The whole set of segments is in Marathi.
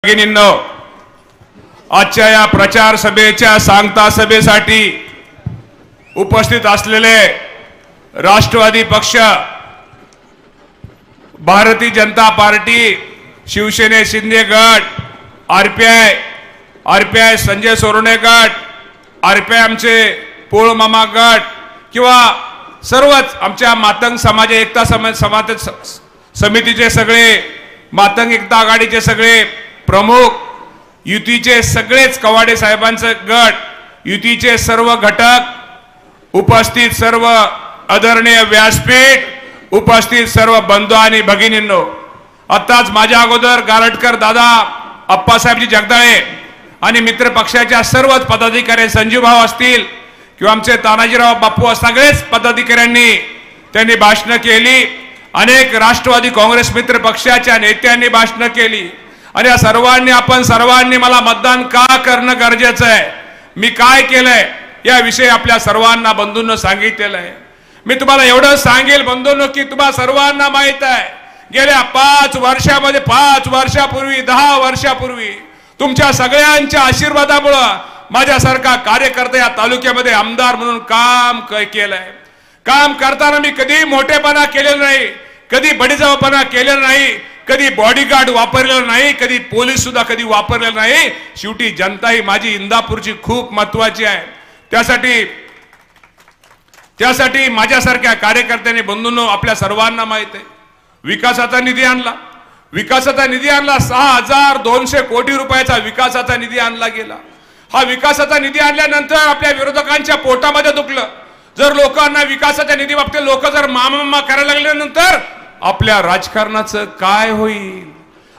भगिनींनो, आजच्या या प्रचार सभेच्या सांगता सभेसाठी उपस्थित असलेले राष्ट्रवादी पक्ष, भारतीय जनता पार्टी, शिवसेने शिंदे गट, आरपीआय संजय सोरणे गट, आरपीआय आमचे पोळ मामा गट किंवा सर्वच आमच्या मातंग समाज एकता समाज समितीचे सगळे, मातंग एकता आघाडीचे सगळे प्रमुख, युतीचे सगळेच कवाडे साहेबांचे गट, युतीचे सर्व घटक, उपस्थित सर्व आदरणीय व्यासपीठ, उपस्थित सर्व बंधू आणि भगिनींनो, आताच माझ्या अगोदर गारटकर दादा, अप्पासाहेबजी जगदाळे आणि मित्र पक्षाच्या सर्वच पदाधिकारी, संजीव भाऊ असतील किंवा आमचे तानाजीराव बापू, सगळेच पदाधिकाऱ्यांनी त्यांनी भाषणं केली. अनेक राष्ट्रवादी काँग्रेस मित्र पक्षाच्या नेत्यांनी भाषणं केली आणि या सर्वांनी मला मतदान का करणं गरजेचं आहे, मी काय केलंय याविषयी आपल्या सर्वांना बंधूंनो सांगितलेलं आहे. मी तुम्हाला एवढं सांगेल बंधूंनो की तुम्हाला सर्वांना माहित आहे, गेल्या 5 वर्षामध्ये, 5 वर्षापूर्वी, 10 वर्षापूर्वी तुमच्या सगळ्यांच्या आशीर्वादामुळे माझ्यासारखा कार्यकर्ता या तालुक्यामध्ये आमदार म्हणून काम केलंय. काम करताना मी कधी मोठेपणा केलेला नाही, कधी बडीजावपणा केलेला नाही, कधी बॉडीगार्ड वापरलेला नाही, कधी पोलीस सुद्धा कधी वापरलेला नाही. शेवटी जनता ही माझी इंदापूरची खूप महत्वाची आहे. त्यासाठी माझ्यासारख्या कार्यकर्त्यांनी बंधूंनो आपल्या सर्वांना माहित आहे, विकासाचा निधी आणला. 6200 कोटी रुपयाचा विकासाचा निधी आणला गेला. हा विकासाचा निधी आणल्यानंतर आपल्या विरोधकांच्या पोटामध्ये दुखलं. जर लोकांना विकासाच्या निधी बाबतीत लोक जर मामा करायला लागल्यानंतर आपल्या राजकारणाचं काय होईल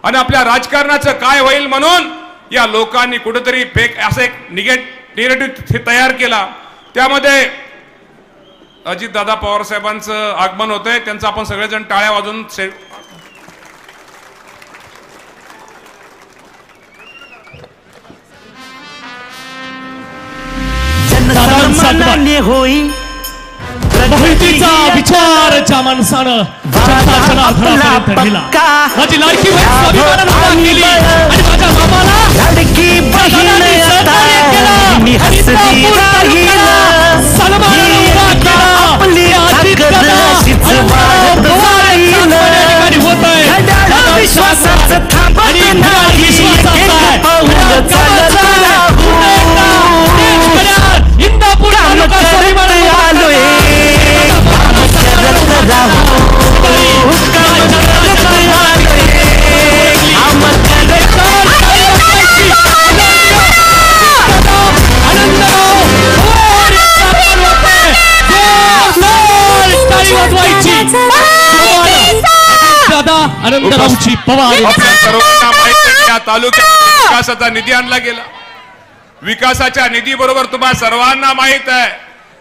आणि आपल्या राजकारणाचं काय होईल म्हणून या लोकांनी कुठेतरी फेक असं एक निगेटिव्ह तयार केला. त्यामध्ये अजितदादा पवार साहेबांचं आगमन होतंय, त्यांचं आपण सगळेजण टाळ्या वाजवून जनसामान्य होई बहुतीचा विचार ज्या माणसानं माझी लाडकी बहीण केली आणि माझ्या मामाला लाडकी बहीण मी हसती सन्मानाने उभा केला. आपली ताकद अशीच वाढत जाईल. विश्वासाचं थांबत नाही, एक पाऊल चालत राहू. इंदापूर तालुका स्वाभिमानी आलोय, करत राहू. आनंदरावची पवार या तालुक्यात विकासाचा निधी आणला गेला. विकासाच्या निधी बरोबर तुम्हाला सर्वांना माहित आहे,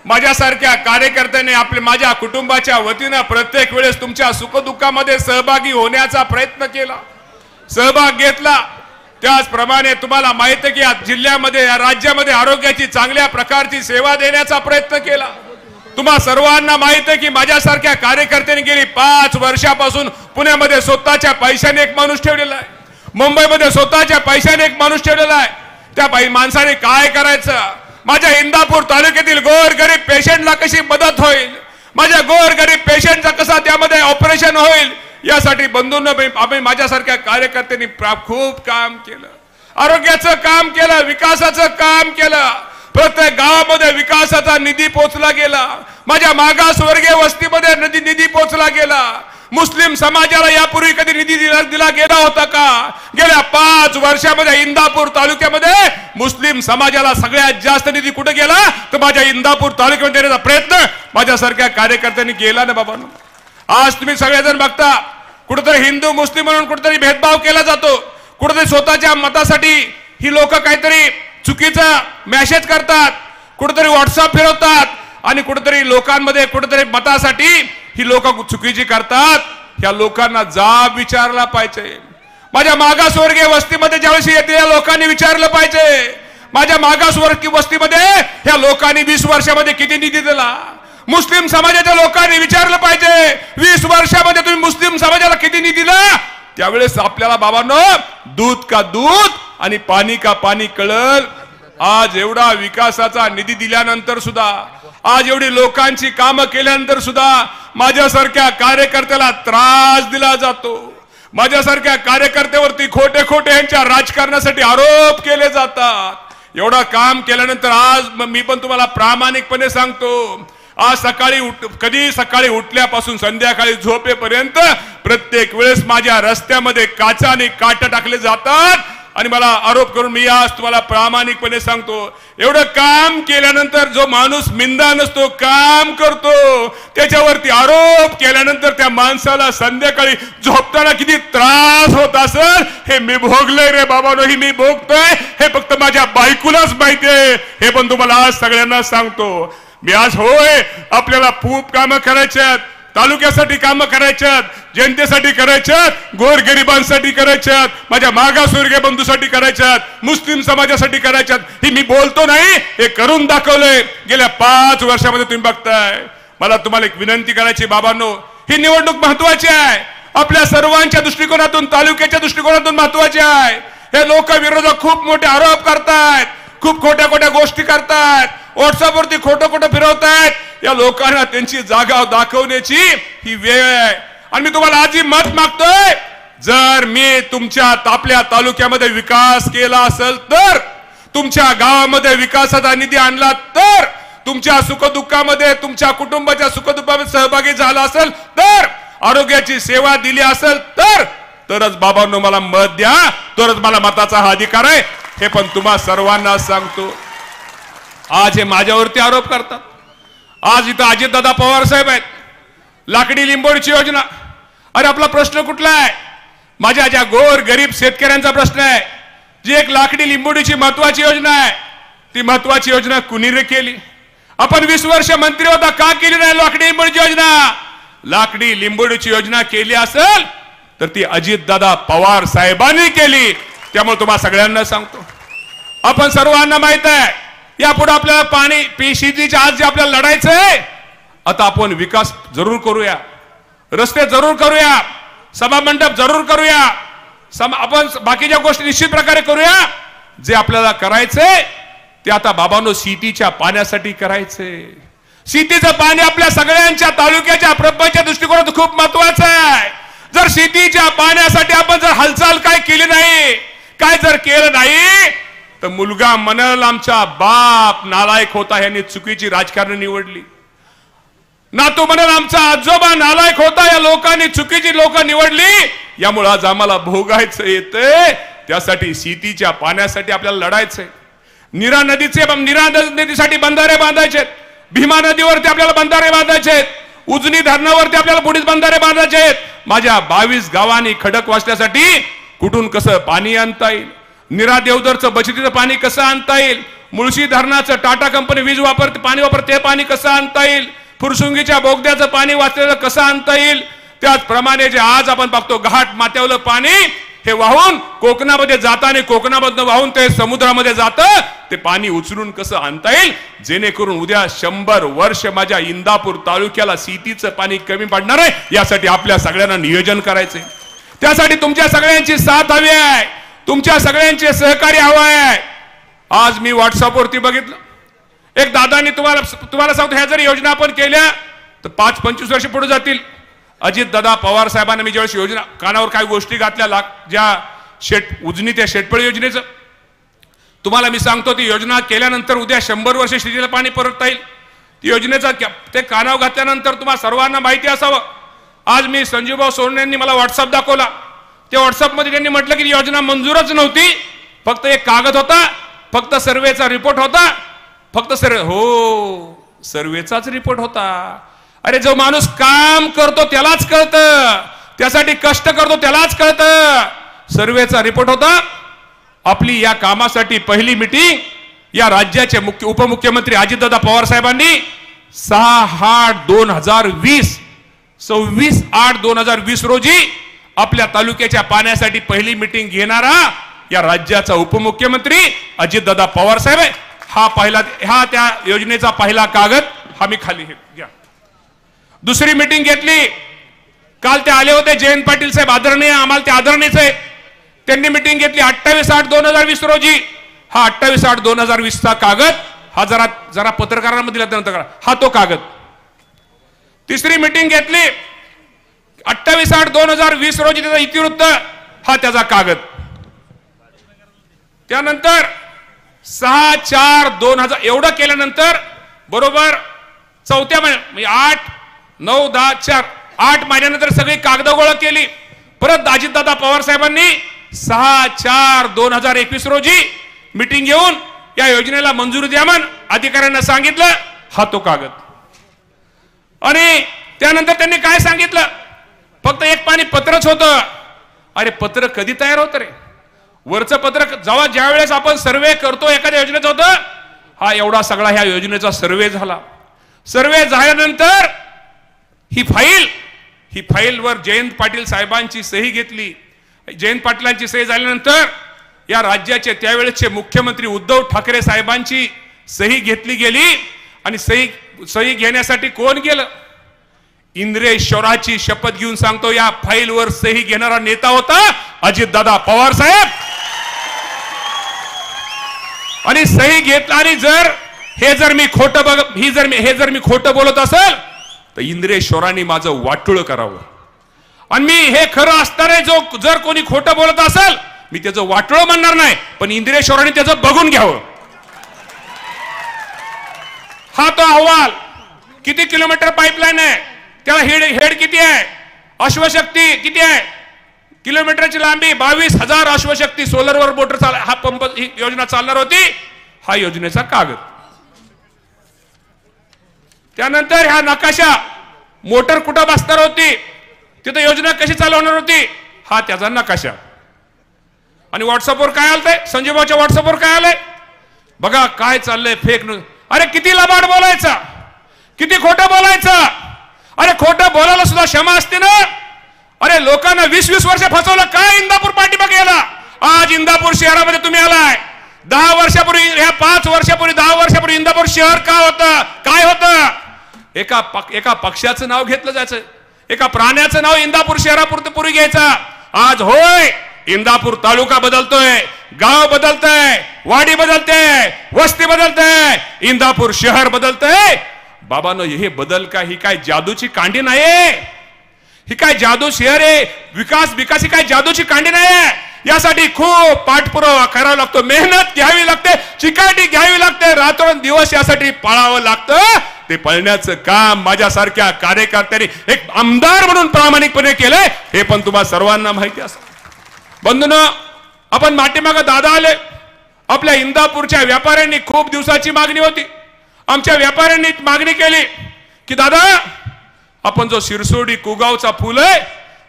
माझ्यासारख्या कार्यकर्त्याने माझ्या कुटुंबाच्या वतीनं प्रत्येक वेळेस तुमच्या सुखदुःखामध्ये सहभागी होण्याचा प्रयत्न केला, सहभाग घेतला. त्याचप्रमाणे तुम्हाला माहित आहे की या जिल्ह्यामध्ये, या राज्यामध्ये आरोग्याची चांगल्या प्रकारची सेवा देण्याचा प्रयत्न केला. तुम्हा सर्वांना माहित आहे की माझ्यासारख्या कार्यकर्त्यांनी गेली 5 वर्षापासून पुण्यामध्ये स्वतःच्या पैशाने एक माणूस ठेवलेला आहे, मुंबईमध्ये स्वतःच्या पैशाने एक माणूस ठेवलेला आहे. त्या माणसाने काय करायचं, माझ्या इंदापूर तालुक्यातील गोरगरीब पेशंटला कशी मदत होईल, माझ्या गोरगरीब पेशंटचा कसा त्यामध्ये ऑपरेशन होईल, यासाठी बंधूंना आम्ही माझ्यासारख्या कार्यकर्त्यांनी खूप काम केलं, आरोग्याचं काम केलं, विकासाचं काम केलं. प्रत्येक गावामध्ये विकासाचा निधी पोचला गेला. माझ्या मागासवर्गीय वस्तीमध्ये निधी पोचला गेला. मुस्लिम समाजाला यापूर्वी कधी निधी दिला गेला होता का? गेल्या 5 वर्षामध्ये इंदापूर तालुक्यामध्ये मुस्लिम समाजाला सगळ्यात जास्त निधी कुठे गेला तर माझ्या इंदापूर तालुक्यामध्ये देण्याचा प्रयत्न माझ्यासारख्या कार्यकर्त्यांनी केला ना बाबा. आज तुम्ही सगळेजण बघता, कुठेतरी हिंदू मुस्लिम म्हणून कुठेतरी भेदभाव केला जातो, कुठेतरी स्वतःच्या मतासाठी ही लोक काहीतरी चुकीचा मेसेज करतात, कुठेतरी व्हॉट्सअप फिरवतात आणि कुठेतरी लोकांमध्ये कुठेतरी मतासाठी ही लोक चुकीची करतात. ह्या लोकांना जाब विचारला पाहिजे. माझ्या मागासवर्गीय वस्तीमध्ये ज्यावेळेस येते या लोकांनी विचारलं पाहिजे, माझ्या मागासवर्गीय वस्तीमध्ये ह्या लोकांनी 20 वर्षामध्ये किती निधी दिला. मुस्लिम समाजाच्या लोकांनी विचारलं पाहिजे, 20 वर्षामध्ये तुम्ही मुस्लिम समाजाला किती निधी दिला. त्यावेळेस आपल्याला बाबांनो दूध का दूध आणि पाणी का पाणी कळल. आज एवढा विकासाचा निधी दिल्यानंतर सुद्धा, आज एवढी लोकांची कामं केल्यानंतर सुद्धा माझ्यासारख्या कार्यकर्त्याला त्रास दिला जातो. माझ्यासारख्या कार्यकर्त्यावरती खोटे खोटे यांच्या राजकारणासाठी आरोप केले जातात. एवढं काम केल्यानंतर आज मी पण तुम्हाला प्रामाणिकपणे सांगतो, आज कधी सकाळी उठल्यापासून संध्याकाळी झोपेपर्यंत प्रत्येक वेळेस माझ्या रस्त्यामध्ये काचाने काटा टाकले जातात आणि मला आरोप करून मी आज तुम्हाला प्रामाणिकपणे सांगतो, एवढं काम केल्यानंतर जो माणूस मिंदा नसतो काम करतो, त्याच्यावरती आरोप केल्यानंतर त्या माणसाला संध्याकाळी झोपताना किती त्रास होत असेल हे मी भोगलंय रे बाबांनो. ही मी भोगतोय हे फक्त माझ्या बायकोलाच माहितीये, हे पण तुम्हाला आज सगळ्यांना सांगतो. मी आज होय आपल्याला खूप कामं करायच्यात, तालुक्यासाठी कामं करायच्यात, जनतेसाठी करायच्यात, गोरगरिबांसाठी करायच्यात, माझ्या मागासवर्गीय बंधूसाठी करायच्यात, मुस्लिम समाजासाठी करायच्यात. ही मी बोलतो नाही, हे करून दाखवलंय. गेल्या 5 वर्षामध्ये तुम्ही बघताय. मला तुम्हाला एक विनंती करायची बाबांनो, ही निवडणूक महत्वाची आहे. आपल्या सर्वांच्या दृष्टिकोनातून, तालुक्याच्या दृष्टिकोनातून महत्वाची आहे. हे लोक विरोधक खूप मोठे आरोप करतायत, खूप खोट्या खोट्या गोष्टी करतायत, व्हॉट्सअपवरती खोटं फिरवतायत. या लोकांना त्यांची जागा दाखवण्याची ही वेळ आहे. आणि मी तुम्हाला आजही मत मागतोय, जर मी तुमच्या आपल्या तालुक्यामध्ये विकास केला असेल तर, तुमच्या गावामध्ये विकासाचा निधी आणला तर, तुमच्या सुखदुःखामध्ये, तुमच्या कुटुंबाच्या सुखदुःखामध्ये सहभागी झाला असेल तर, आरोग्याची सेवा दिली असेल तरच बाबांनो मला मत द्या, तरच मला मताचा हा अधिकार आहे. हे पण तुम्हा सर्वांना सांगतो. आज हे माझ्यावरती आरोप करतात. आज इथं अजितदादा पवार साहेब आहेत, लाकडी लिंबोळीची योजना. अरे आपला प्रश्न कुठला आहे? माझ्या ज्या गोर गरीब शेतकऱ्यांचा प्रश्न आहे. जी एक लाकडी लिंबोळीची महत्वाची योजना आहे, ती महत्वाची योजना कुणी रे केली? आपण 20 वर्ष मंत्री होता, का केली नाही लाकडी लिंबोळीची योजना? लाकडी लिंबोळीची योजना केली असेल तर ती अजितदादा पवार साहेबांनी केली. त्यामुळे तुम्हाला सगळ्यांना सांगतो, आपण सर्वांना माहित आहे यापुढे आपल्याला पाणी शेतीच्या आज जे आपल्याला लढायचंय, आता आपण विकास जरूर करूया, रस्ते जरूर करूया, सभा मंडप जरूर करूया, आपण बाकीच्या गोष्टी निश्चित प्रकारे करूया. जे आपल्याला करायचंय ते आता बाबांनो शेतीच्या पाण्यासाठी करायचंय. शेतीचं पाणी आपल्या सगळ्यांच्या तालुक्याच्या प्रपंचाच्या दृष्टिकोनातून खूप महत्वाचं आहे. जर शेतीच्या पाण्यासाठी आपण जर हालचाल काय केली नाही, काय जर केलं नाही, तर मुलगा म्हणल आमचा बाप नालायक होता, ह्यांनी चुकीची राजकारण निवडली. नातू म्हणल आमचा आजोबा नालायक होता, या लोकांनी चुकीची लोक निवडली, यामुळे आज आम्हाला भोगायचं येतंय. त्यासाठी शेतीच्या पाण्यासाठी आपल्याला लढायचंय. नीरा नदीसाठी बंधारे बांधायचे, भीमा नदीवरती आपल्याला बंधारे बांधायचे, उजनी धरणावरती आपल्याला पुढील बंधारे बांधायचे. माझ्या 22 गावांनी खडक वाचल्यासाठी कुठून कसं पाणी आणता येईल, नीरा देवदरचं बचतीचं पाणी कसं आणता येईल, मुळशी धरणाचं टाटा कंपनी वीज पाणी वापरते पाणी कसं आणता येईल, फुरसुंगीच्या बोगद्याचं पाणी वाचलेलं कसं आणता येईल. त्याचप्रमाणे जे आज आपण बघतो घाट माथ्यावलं पाणी हे वाहून कोकणामध्ये जाताना, कोकणामधनं वाहून ते समुद्रामध्ये जातं, ते पाणी उचलून कसं आणता येईल, जेणेकरून उद्या 100 वर्ष माझ्या इंदापूर तालुक्याला शेतीचं पाणी कमी पडणार आहे. यासाठी आपल्या सगळ्यांना नियोजन करायचंय. त्यासाठी तुमच्या सगळ्यांची साथ हवी आहे, तुमच्या सगळ्यांचे सहकार्य हवं आहे. आज मी व्हॉट्सअपवरती बघितलं, एक दादांनी तुम्हाला सांगतो, ह्या जर योजना आपण केल्या तर 5-25 वर्ष पुढे जातील. अजितदादा पवार साहेबांनी मी ज्यावेळेस योजना कानावर काही गोष्टी घातल्या, ज्या उजनी त्या शेतपळ योजनेचं तुम्हाला मी सांगतो, ती योजना केल्यानंतर उद्या 100 वर्ष शेतीला पाणी परतता येईल. ती योजनेचा ते कानावर घातल्यानंतर तुम्हाला सर्वांना माहिती असावं. आज मी संजीवभाऊ सोनवणे यांनी मला व्हॉट्सअप दाखवला. त्या व्हॉट्सअपमध्ये त्यांनी म्हटलं की योजना मंजूरच नव्हती, फक्त एक कागद होता, फक्त सर्वेचा रिपोर्ट होता, फक्त सर्वेचाच रिपोर्ट होता. अरे जो माणूस काम करतो त्यालाच कळतं, त्यासाठी कष्ट करतो त्यालाच कळतं. सर्वेचा रिपोर्ट होता. आपली या कामासाठी पहिली मीटिंग या राज्याचे उपमुख्यमंत्री अजितदादा पवार साहेबांनी 26/8/2020 26/8/2020 रोजी आपल्या तालुक्याच्या पाण्यासाठी पहिली मीटिंग घेणारा या राज्याचा उपमुख्यमंत्री अजितदादा पवार साहेब आहे. हा त्या योजनेचा पहिला कागद हा मी खाली घ्या. दुसरी मीटिंग घेतली काल ते आले होते जयंत पाटील साहेब, आदरणीय, आम्हाला ते आदरणीयच आहे. त्यांनी मिटिंग घेतली 28/8/2020 रोजी. हा 28/8/2020 कागद हा जरा पत्रकारांमध्ये दिला नंतर हा तो कागद. तिसरी मिटिंग घेतली 28/8/2020 रोजी, त्याचा इतिवृत्त हा त्याचा कागद. त्यानंतर 6/4/2000 एवढं केल्यानंतर बरोबर चौथ्या महिन्यात 8, 9, 10, 4 8 महिन्यानंतर सगळी कागद गोळा केली. परत अजितदादा पवार साहेबांनी 6/4/2021 रोजी मिटिंग घेऊन या योजनेला मंजुरी द्या म्हणून अधिकाऱ्यांना सांगितलं. हा तो कागद. आणि त्यानंतर त्यांनी काय सांगितलं, फक्त एक पाणी पत्रच होतं. अरे पत्र कधी तयार होतं रे? वरचं पत्र जेव्हा ज्या वेळेस आपण सर्वे करतो एखाद्या योजनेचं होतं. हा एवढा सगळा ह्या योजनेचा सर्वे झाला. सर्वे झाल्यानंतर ही फाईल वर जयंत पाटील साहेबांची सही घेतली. जयंत पाटलांची सही झाल्यानंतर या राज्याचे त्यावेळेचे मुख्यमंत्री उद्धव ठाकरे साहेबांची सही घेतली गेली. आणि सही घेण्यासाठी कोण गेलं? इंद्रेश्वराची शपथ घेऊन सांगतो, या फाईलवर सही घेणारा नेता होता अजितदादा पवार साहेब. आणि सही घेतला. आणि जर मी खोटं बोलत असेल तर इंद्रेश्वरांनी माझं वाटोळं करावं. आणि मी हे खरं असणार आहे, जर कोणी खोटं बोलत असेल मी त्याचं वाटोळं म्हणणार नाही, पण इंद्रेश्वरांनी त्याचं बघून घ्यावं. हा तो अहवाल. किती किलोमीटर पाईपलाईन आहे, त्याला हेड किती आहे, अश्वशक्ती किती आहे, किलोमीटरची लांबी 22,000 अश्वशक्ती, सोलरवर मोटर हा पंप, ही योजना चालणार होती. हा योजनेचा कागद. त्यानंतर हा नकाशा, मोटर कुठं बसणार होती, तिथं योजना कशी चालू होणार होती, हा त्याचा नकाशा. आणि व्हॉट्सअपवर काय आलंय, संजय भाऊच्या व्हॉट्सअपवर काय आलंय बघा, काय चाललंय फेक न्यूज. अरे किती लबाड बोलायचा, किती खोटं बोलायचं. अरे खोटं बोलायला सुद्धा क्षमा असते ना. अरे लोकांना 20-20 वर्ष फसवलं. काय इंदापूर पाठीमागे गेला. आज इंदापूर शहरामध्ये तुम्ही आलाय. 10 वर्षापूर्वी, ह्या 5 वर्षापूर्वी, 10 वर्षापूर्वी इंदापूर शहर का होतं, काय होतं? एका पक्षाचं नाव घेतलं जायचं, एका प्राण्याचं नाव इंदापूर शहरापुरतं पूर्वी घ्यायचं. आज होय, इंदापूर तालुका बदलतोय, गाव बदलतंय, वाडी बदलते, वस्ती बदलते, इंदापूर शहर बदलतंय. बाबांनो, हे बदल का, ही काय जादूची कांडी नाही, ही काय जादू शहर आहे, विकास ही काय जादूची कांडी नाही. यासाठी खूप पाठपुरावा करावा लागतो, मेहनत घ्यावी लागते, चिकाटी घ्यावी लागते, रात्रंदिवस यासाठी पळावं लागतं. ते पळण्याचं काम माझ्यासारख्या कार्यकर्त्यांनी एक आमदार म्हणून प्रामाणिकपणे केलंय, हे पण तुम्हाला सर्वांना माहिती असेल. बंधूंनो, आपण पाठीमागे दादा आले. आपल्या इंदापूरच्या व्यापाऱ्यांनी खूप दिवसाची मागणी होती. आमच्या व्यापाऱ्यांनी मागणी केली की दादा, आपण जो शिरसोडी कुगावचा पूल आहे,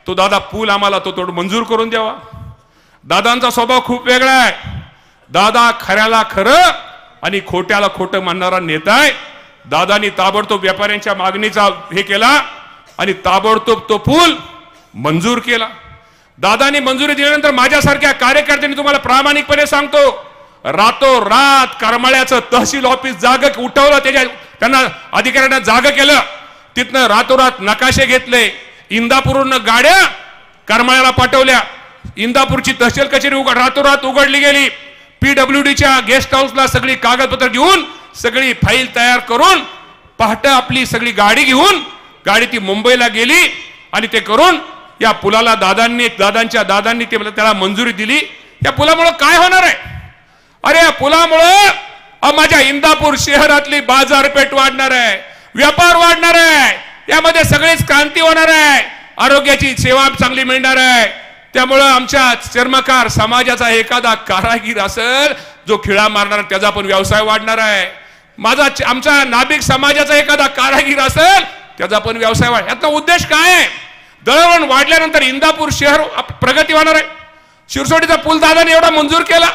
तो दादा पूल आम्हाला तो मंजूर करून द्यावा. दादांचा स्वभाव खूप वेगळा आहे. दादा खऱ्याला खरं आणि खोट्याला खोटं मानणारा नेता आहे. दादांनी ताबडतोब व्यापाऱ्यांच्या मागणीचा हे केला आणि ताबडतोब तो पूल मंजूर केला. दादांनी मंजुरी दिल्यानंतर माझ्यासारख्या कार्यकर्त्यांनी तुम्हाला प्रामाणिकपणे सांगतो, रातोरात करमाळ्याचं तहसील ऑफिस जाग उठवलं, त्यांना अधिकाऱ्यांना जाग केलं. तिथनं रातोरात नकाशे घेतले, इंदापूरहून गाड्या करमाळ्याला पाठवल्या. इंदापूरची तहसील कचेरी रातोरात उघडली गेली. PWDच्या गेस्ट हाऊसला सगळी कागदपत्र घेऊन, सगळी फाईल तयार करून, पहाटे आपली सगळी गाडी घेऊन गाडी ती मुंबईला गेली. आणि ते करून या पुलाला दादांच्या दादांनी त्याला मंजुरी दिली. या पुलामुळे काय होणार आहे? अरे या पुलामुळे माझ्या इंदापूर शहरातली बाजारपेठ वाढणार आहे, व्यापार वाढणार आहे, यामध्ये सगळीच क्रांती होणार आहे, आरोग्याची सेवा चांगली मिळणार आहे. त्यामुळे आमच्या चर्मकार समाजाचा एखादा कारागीर असेल जो खिळा मारणार, त्याचा पण व्यवसाय वाढणार आहे. आमचा नाभिक समाजाचा एखादा कारागीर असेल त्याचा पण व्यवसाय वाढ. याचा उद्देश काय आहे? दळणवळण वाढल्यानंतर इंदापूर शहर प्रगती होणार आहे. शिरसोडीचा पूल दादाने एवढा मंजूर केला,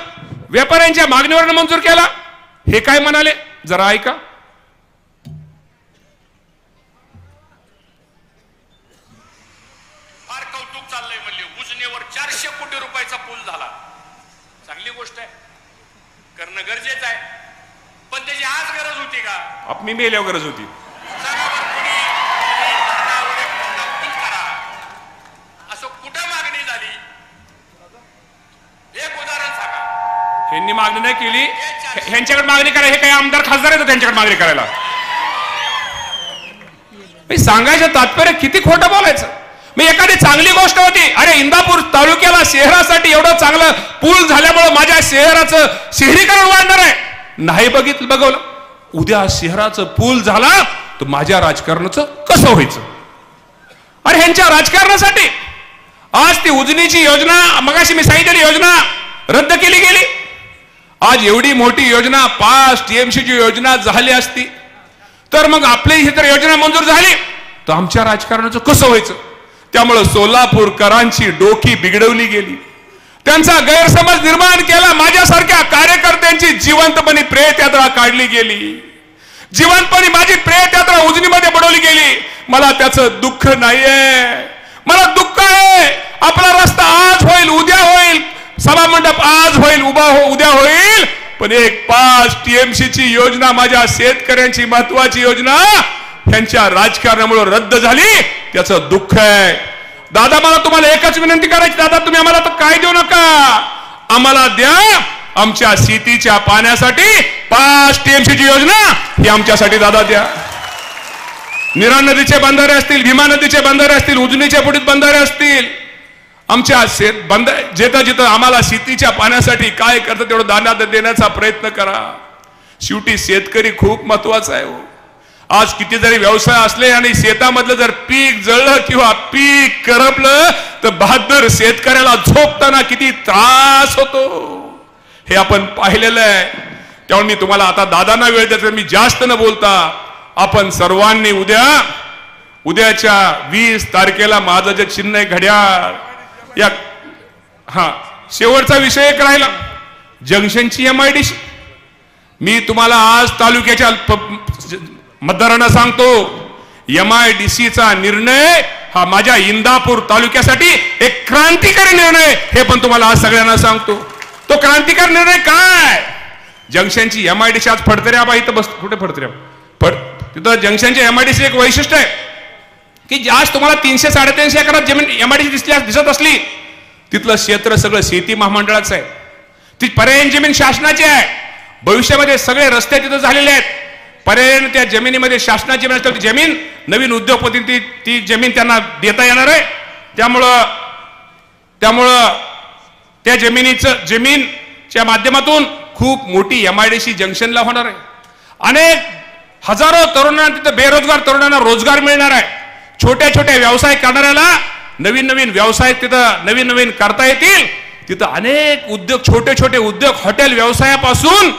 व्यापाऱ्यांच्या मागणीवर मंजूर केला. हे काय म्हणाले जरा ऐका. फार कौतुक चाललंय म्हणले, उजनीवर 400 कोटी रुपयाचा पूल झाला. चांगली गोष्ट आहे, करणं गरजेचं आहे. पण त्याची आज गरज होती का? मी मेल्यावर गरज होती. यांनी मागणी नाही केली, ह्यांच्याकडे मागणी करा. हे काही आमदार खासदार आहेत त्यांच्याकडे मागणी करायला. सांगायचं तात्पर्य किती खोटं बोलायचं. मी एखादी चांगली गोष्ट होती, अरे इंदापूर तालुक्याला शहरासाठी एवढं चांगलं पूल झाल्यामुळे माझ्या शहराचं शहरीकरण वाढणार आहे, नाही बघवलं. उद्या शहराचं पूल झाला तर माझ्या राजकारणाचं कसं व्हायचं. अरे ह्यांच्या राजकारणासाठी आज ती उजनीची योजना, मगाशी मी सांगितलेली योजना रद्द केली गेली. आज एवढी मोठी योजना 5 TMC ची योजना झाली असती तर मग आपली ही जर योजना मंजूर झाली तर आमच्या राजकारणाचं कसं व्हायचं. त्यामुळे सोलापूरकरांची डोकी बिघडवली गेली, त्यांचा गैरसमज निर्माण केला. माझ्यासारख्या कार्यकर्त्यांची जिवंतपणे प्रेत यात्रा काढली गेली, जिवंतपणे माझी प्रेत यात्रा उजनीमध्ये बुडवली गेली. मला त्याचं दुःख नाहीये, मला दुःख आहे. आपला रस्ता आज होईल, उद्या होईल, सभामंडप आज होईल, उद्या होईल, पण एक 5 TMC ची योजना, माझ्या शेतकऱ्यांची महत्वाची योजना ह्यांच्या राजकारणामुळे रद्द झाली, त्याचं दुःख आहे. दादा मला तुम्हाला एकच विनंती करायची, दादा तुम्ही आम्हाला तर काय देऊ नका, आम्हाला द्या आमच्या शेतीच्या पाण्यासाठी 5 TMC ची योजना ही आमच्यासाठी दादा द्या. नीरा नदीचे बंधारे असतील, भीमा नदीचे बंधारे असतील, उजनीच्या पुढील बंधारे असतील, आमच्या जिथं जिथं आम्हाला शेतीच्या पाण्यासाठी काय करतं तेवढं दाना देण्याचा प्रयत्न करा. शेवटी शेतकरी खूप महत्वाचा आहे. आज किती जरी व्यवसाय असले आणि शेतामधलं जर पीक जळलं किंवा पीक करपलं तर बहादर शेतकऱ्याला झोपताना किती त्रास होतो हे आपण पाहिलेलं आहे. त्यामुळे मी तुम्हाला आता दादांना वेळ देतो, मी जास्त न बोलता आपण सर्वांनी उद्याच्या 20 तारखेला माझं जे चिन्ह आहे घड्याळ, या शेवटचा विषय एक राहिला जंक्शनची MIDC. मी तुम्हाला आज तालुक्याच्या मतदारांना सांगतो, MIDCचा निर्णय हा माझ्या इंदापूर तालुक्यासाठी एक क्रांतिकारी निर्णय, हे पण तुम्हाला आज सगळ्यांना सांगतो. तो क्रांतिकारी निर्णय काय, जंक्शनची MIDC आज फडतऱ्या बा इथं बस, कुठे फडतऱ्या तिथं जंक्शनची MIDC एक वैशिष्ट्य आहे की आज तुम्हाला 300-350 एकरात जमीन MIDC दिसत असली, तिथलं क्षेत्र सगळं शेती महामंडळाचं आहे, ती पर्यायी जमीन शासनाची आहे. भविष्यामध्ये सगळे रस्ते तिथं झालेले आहेत, पर्यायी त्या जमिनीमध्ये शासनाची जमीन नवीन उद्योगपती ती जमीन त्यांना देता येणार आहे. त्यामुळं त्या जमीनच्या माध्यमातून खूप मोठी MIDC जंक्शनला होणार आहे. अनेक हजारो तरुणांना तिथं, बेरोजगार तरुणांना रोजगार मिळणार आहे. छोट्या छोट्या व्यवसाय करणाऱ्याला नवीन नवीन व्यवसाय तिथं नवीन करता येतील. तिथं अनेक उद्योग, छोटे छोटे उद्योग, हॉटेल व्यवसायापासून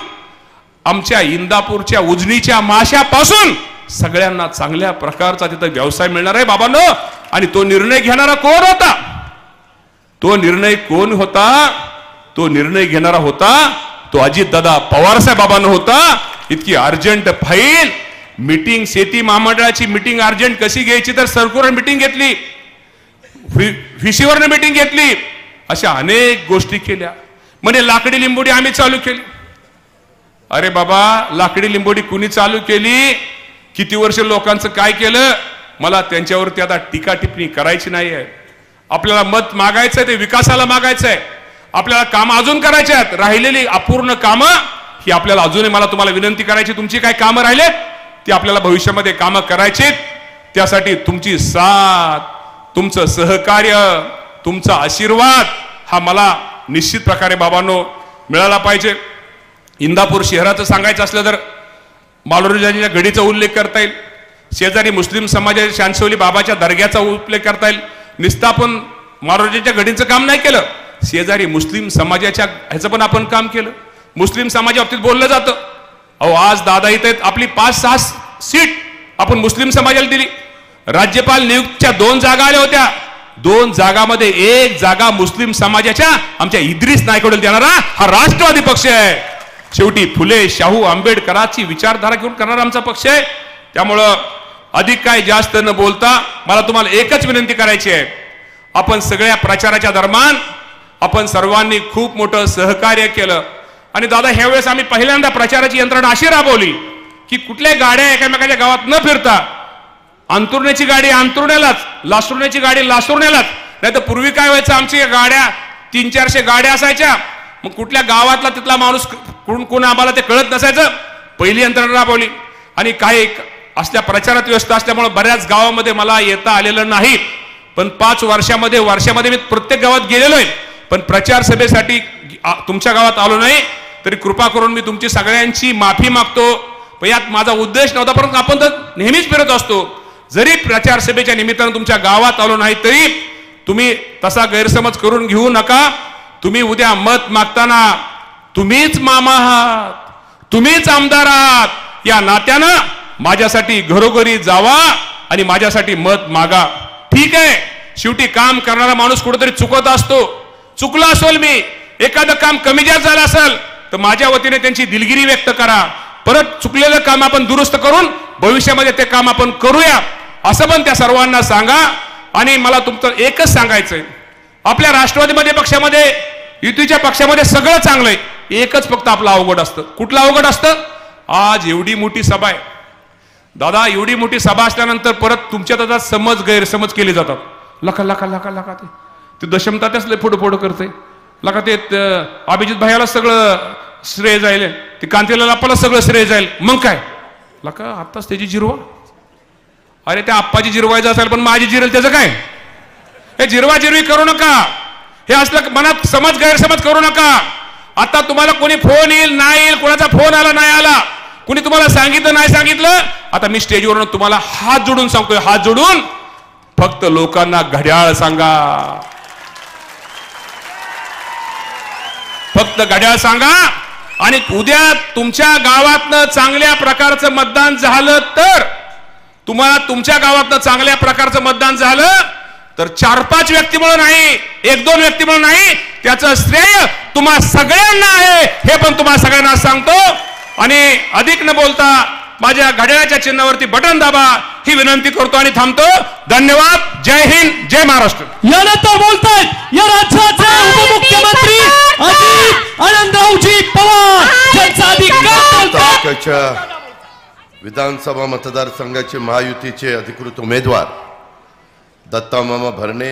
आमच्या इंदापूरच्या उजनीच्या माशापासून सगळ्यांना चांगल्या प्रकारचा तिथं व्यवसाय मिळणार आहे बाबांनो. आणि तो निर्णय घेणारा कोण होता, तो निर्णय घेणारा होता तो अजितदादा पवार साहेब बाबांनो होता. इतकी अर्जंट फाईल मीटिंग, शेती महामंडळाची मीटिंग अर्जंट कशी घ्यायची तर सर्क्युलर मीटिंग घेतली, व्हीसीवरनं मीटिंग घेतली, अशा अनेक गोष्टी केल्या. म्हणजे लाकडी लिंबोडी आम्ही चालू केली. अरे बाबा, लाकडी लिंबोडी कुणी चालू केली, किती वर्ष लोकांचं काय केलं, मला त्यांच्यावरती आता टीका टिप्पणी करायची नाही आहे. आपल्याला मत मागायचंय ते विकासाला मागायचंय, आपल्याला कामं अजून करायची आहेत. राहिलेली अपूर्ण कामं ही आपल्याला अजूनही, मला तुम्हाला विनंती करायची, तुमची काय कामं राहिलेत ती आपल्याला भविष्यामध्ये कामं करायची. त्यासाठी तुमची साथ, तुमचं सहकार्य, तुमचा आशीर्वाद हा मला निश्चित प्रकारे बाबांनो मिळाला पाहिजे. इंदापूर शहराचं सांगायचं असलं तर मालोरीजांच्या घडीचा उल्लेख करता येईल, शेजारी मुस्लिम समाजाच्या शांतशौली बाबाच्या दर्ग्याचा उल्लेख करता येईल. नुसतं आपण मालोरीजांच्या घडीचं काम नाही केलं, शेजारी मुस्लिम समाजाच्या ह्याचं पण आपण काम केलं. मुस्लिम समाजा बाबतीत बोललं जातं, अहो आज दादा इथे आपली 5-6 सीट आपण मुस्लिम समाजाला दिली. राज्यपाल नियुक्तीच्या 2 जागा आल्या होत्या, 2 जागामध्ये 1 जागा मुस्लिम समाजाच्या आमच्या इद्रिस नायकवडेला देणारा हा राष्ट्रवादी पक्ष आहे. शेवटी फुले शाहू आंबेडकरांची विचारधारा घेऊन करणारा आमचा पक्ष आहे. त्यामुळं अधिक काय जास्त न बोलता मला तुम्हाला एकच विनंती करायची आहे, आपण सगळ्या प्रचाराच्या दरम्यान आपण सर्वांनी खूप मोठं सहकार्य केलं. आणि दादा ह्यावेळेस आम्ही पहिल्यांदा प्रचाराची यंत्रणा अशी राबवली की कुठल्या गाड्या एकमेकाच्या गावात न फिरता, अंतुर्ण्याची गाडी अंतुर्ण्यालाच, लासुर्ण्याची गाडी लासुर्ण्यालाच. नाही तर पूर्वी काय व्हायचं, आमची गाड्या 300-400 गाड्या असायच्या, मग कुठल्या गावातला तिथला माणूस कोण आम्हाला ते कळत नसायचं. पहिली यंत्रणा राबवली आणि काही असल्या प्रचारात व्यस्त असल्यामुळे बऱ्याच गावामध्ये मला येता आलेलं नाही. पण 5 वर्षामध्ये मी प्रत्येक गावात गेलेलो आहे. पण प्रचार सभेसाठी तुमच्या गावात आलो नाही. तरी कृपा करून मी तुमची सगळ्यांची माफी मागतो. पण यात माझा उद्देश नव्हता, परंतु आपण तर नेहमीच फिरत असतो. जरी प्रचार सभेच्या निमित्तानं तुमच्या गावात आलो नाही तरी तुम्ही तसा गैरसमज करून घेऊ नका. तुम्ही उद्या मत मागताना तुम्हीच मामा आहात, तुम्हीच आमदार आहात, या नात्यानं माझ्यासाठी घरोघरी जावा आणि माझ्यासाठी मत मागा. ठीक आहे, शेवटी काम करणारा माणूस कुठेतरी चुकत असतो. चुकला असेल मी, एखादं काम कमी जास्त झालं असेल तर माझ्या वतीने त्यांची दिलगिरी व्यक्त करा. परत चुकलेलं काम आपण दुरुस्त करून भविष्यामध्ये ते काम आपण करूया असं पण त्या सर्वांना सांगा. आणि मला तुमचं एकच सांगायचंय, आपल्या राष्ट्रवादीमध्ये पक्षामध्ये युतीच्या पक्षामध्ये सगळं चांगलंय, एकच फक्त आपलं अवघड असतं. कुठलं अवघड असतं? आज एवढी मोठी सभा आहे दादा, एवढी मोठी सभा असल्यानंतर परत तुमच्या दादा समज गैरसमज केले जातात. लका लका लका लका ते दशमतात्याच फोडो करते. लका ते अभिजित भाईला सगळं श्रेय जाईल, ते कांतीलाल आप्पाला सगळं श्रेय जाईल. मग काय लका आत्ताच त्याची जिरवा. अरे त्या आप्पाची जिरवायचं असेल पण माझी जिरेल त्याचं काय? हे जिरवाजिरवी करू नका. हे असलं मनात समज गैरसमज करू नका. आता तुम्हाला कोणी फोन येईल नाही येईल, कोणाचा फोन आला नाही आला, कुणी तुम्हाला सांगितलं नाही सांगितलं, आता मी स्टेजवरून तुम्हाला हात जोडून सांगतोय, हात जोडून फक्त लोकांना घड्याळ सांगा, फक्त घड्याळ सांगा. आणि उद्या तुमच्या गावातनं चांगल्या प्रकारचं मतदान झालं तर, तुम्हाला तुमच्या गावातनं चांगल्या प्रकारचं मतदान झालं तर 4-5 व्यक्तीमुळे नाही, 1-2 व्यक्तीमुळे नाही, त्याचं श्रेय तुम्हा सगळ्यांना आहे, हे पण तुम्हा सगळ्यांना सांगतो. आणि अधिक न बोलता माझ्या घड्याळाच्या चिन्हावरती बटन दाबा ही विनंती करतो आणि थांबतो. धन्यवाद. जय हिंद, जय महाराष्ट्र. यानंतर बोलतायत या राज्याचे उपमुख्यमंत्री अजित आनंदरावजी पवार, ज्यांचा अधिकार तालुक्याच्या विधानसभा मतदारसंघाचे महायुतीचे अधिकृत उमेदवार दत्ता मामा भरणे